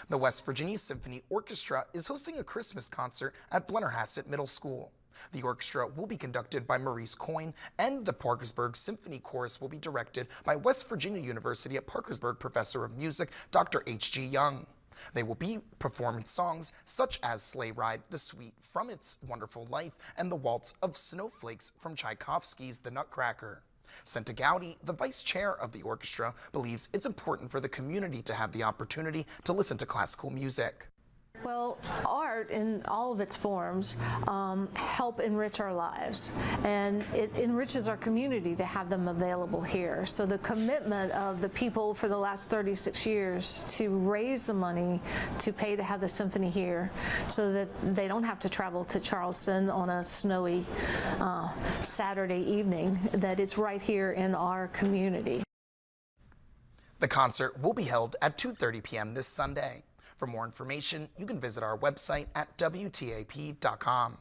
The West Virginia Symphony Orchestra is hosting a Christmas concert at Blennerhassett Middle School. The orchestra will be conducted by Maurice Coyne, and the Parkersburg Symphony Chorus will be directed by West Virginia University at Parkersburg Professor of Music, Dr. H.G. Young. They will be performing songs such as Sleigh Ride, The Suite from It's Wonderful Life, and the Waltz of Snowflakes from Tchaikovsky's The Nutcracker. Senta Gowdy, the vice chair of the orchestra, believes it's important for the community to have the opportunity to listen to classical music. Well, art in all of its forms help enrich our lives, and it enriches our community to have them available here. So the commitment of the people for the last 36 years to raise the money to pay to have the symphony here so that they don't have to travel to Charleston on a snowy Saturday evening, that it's right here in our community. The concert will be held at 2:30 p.m. this Sunday. For more information, you can visit our website at WTAP.com.